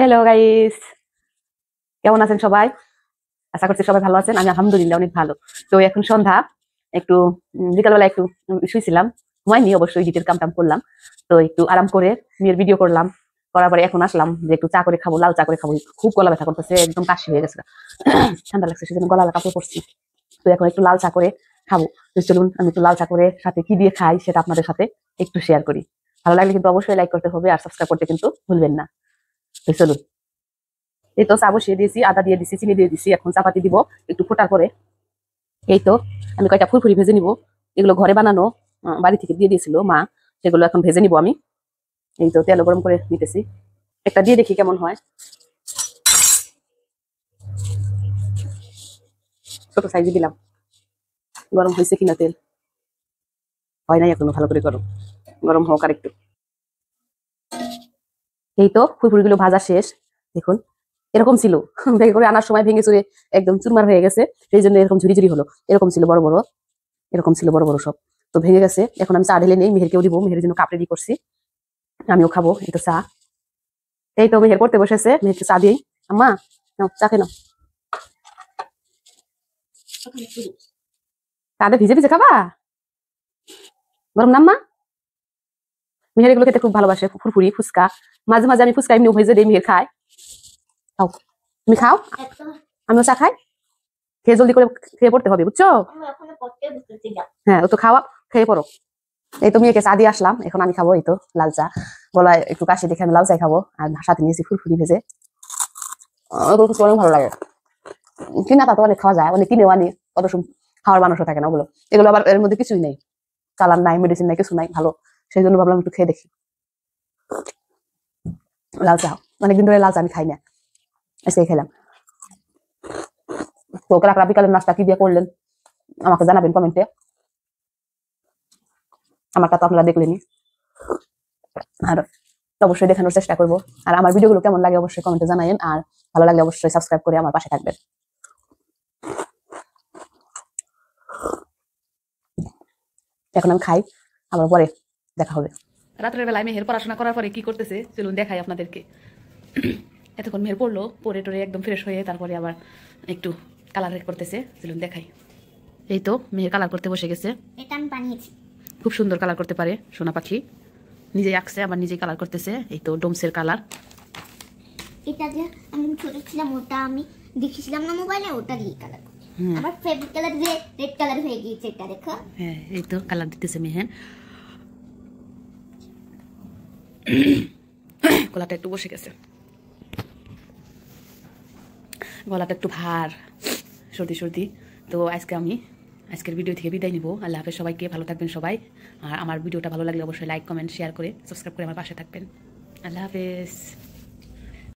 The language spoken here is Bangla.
হ্যালো গাইস, কেমন আছেন সবাই? আশা করছি সবাই ভালো আছেন। আমি আলহামদুলিল্লাহ অনেক ভালো। তো এখন সন্ধ্যা, একটু বিকালবেলা একটু শুয়েছিলাম, ঘুমাইনি অবশ্যই, গিটের কাম টাম করলাম। তো একটু আরাম করে মেয়ের ভিডিও করলাম, করার পরে এখন আসলাম যে একটু চা করে খাবো, লাল চা করে খাবো। খুব গলা ব্যথা করতেছে, একদম কাশি হয়ে গেছে, ঠান্ডা লাগছে, সেজন্য গলা কাপড় পরছি। তো এখন একটু লাল চা করে খাবো। তো চলুন আমি একটু লাল চা করে সাথে কি দিয়ে খাই সেটা আপনাদের সাথে একটু শেয়ার করি। ভালো লাগলে কিন্তু অবশ্যই লাইক করতে হবে আর সাবস্ক্রাইব করতে কিন্তু ভুলবেন না। তো চলুন, এই তো চা বসিয়ে দিয়েছি, আদা দিয়ে দিছি, চিনি দিয়ে দিছি, এখন চাপাতি দিব একটু ফোটার পরে। এই তো আমি কয়টা ফুরফুরি ভেজে নিব, এগুলো ঘরে বানানো, বাড়ি থেকে দিয়ে দিয়েছিল মা, সেগুলো এখন ভেজে নিব আমি। এই তো তেল গরম করে নিতেছি, একটা দিয়ে দেখি কেমন হয়। ছোট সাইজে দিলাম, গরম হয়েছে কিনা তেল, হয় নাই এখনো, ভালো করে গরম গরম হোক আর একটু। এই তো ফুরফুরি গুলো ভাজা শেষ, দেখুন এরকম ছিল, ব্যাগে করে আনার সময় ভেঙে চুরে একদম চুরমার হয়ে গেছে, সেই জন্য এরকম ঝুরি ঝুরি হলো। এরকম ছিল বড় বড়, এরকম ছিল বড় বড় সব, তো ভেঙে গেছে। এখন আমি চা ঢেলে নেই, মেহেরকেও দিব, মেহের জন্য কাপ রেডি করছি, আমিও খাবো। এই তো চা, এই তো মেহের পড়তে বসেছে, মেহেরকে চা দিই। আম্মা নাও চা খেয়ে নাও, কাঁধে ভিজে ভিজে খাবা, গরম না আম্মা? মেহের এগুলো খেতে খুব ভালোবাসে, ফুরফুরি ফুচকা, মাঝে মাঝে আমি ফুচকা এমনি ভেজে দিই, মেহের খায়। খাও, তুমি খাও, আমিও চা খাই। খেয়ে জলদি করে খেয়ে পড়তে হবে, বুঝছো? হ্যাঁ, ও তো খাওয়া, খেয়ে পড়ো। এই তো মেয়েকে চা দিয়ে আসলাম, এখন আমি খাবো। এই তো লাল চা, গলায় একটু কাশি দেখে আমি লাল চাই খাবো, আর সাথে নিয়েছি ফুরফুরি ভেজে। ওগুলো খেতে অনেক ভালো লাগে, কিনা তা তো অনেক খাওয়া যায়, অনেক কিনেও আনি, কত খাওয়ার মানুষও থাকে না ওগুলো। এগুলো আবার এর মধ্যে কিছুই নেই, কালার নাই, মেডিসিন নাই, কিছু নাই, ভালো। সেই জন্য ভাবলাম একটু খেয়ে দেখি। লাল চা, অনেকদিন ধরে লাল চা আমি খাই না, আজকে খেলাম। তো কারা বিকালের নাস্তা কি দিয়ে করলেন আমাকে জানাবেন কমেন্টে, আমারটা তো আপনারা দেখলেনি, আর অবশ্যই দেখানোর চেষ্টা করবো। আর আমার ভিডিওগুলো কেমন লাগে অবশ্যই কমেন্টে জানাবেন, আর ভালো লাগলে অবশ্যই সাবস্ক্রাইব করে আমার পাশে থাকবেন। এখন আমি খাই, আবার পরে দেখা হবে। রাত্রের বেলায় মেহের পড়াশোনা করার পরে কি করতেছে চলুন দেখাই আপনাদেরকে। এতক্ষণ মেহের পড়লো, পরে টোরে একদম ফ্রেশ হয়ে তারপরে আবার একটু কালার করতেছে, চলুন দেখাই। এই তো মেহের কালার করতে বসে গেছে, এটা আমি বানিয়েছি, খুব সুন্দর কালার করতে পারে সোনা পাখি, নিজেই আঁকছে আবার নিজেই কালার করতেছে। এই তো ডোমসের কালার, এটা যে আমি ছোট ছিলাম ওটা আমি দেখেছিলাম না মোবাইলে, ওটা দিয়ে কালার করি। আবার ফেব্রিক কালার দিয়ে রেড কালার হয়ে গিয়েছে, এটা দেখো। হ্যাঁ এই তো কালার দিতেছে মেহের। গলাটা একটু বসে গেছে, গলাটা একটু ভার, সর্দি সর্দি। তো আজকের ভিডিও থেকে বিদায় নিব। আল্লাহ হাফেজ সবাইকে, ভালো থাকবেন সবাই। আর আমার ভিডিওটা ভালো লাগলে অবশ্যই লাইক কমেন্ট শেয়ার করে সাবস্ক্রাইব করে আমার পাশে থাকবেন। আল্লাহ হাফেজ।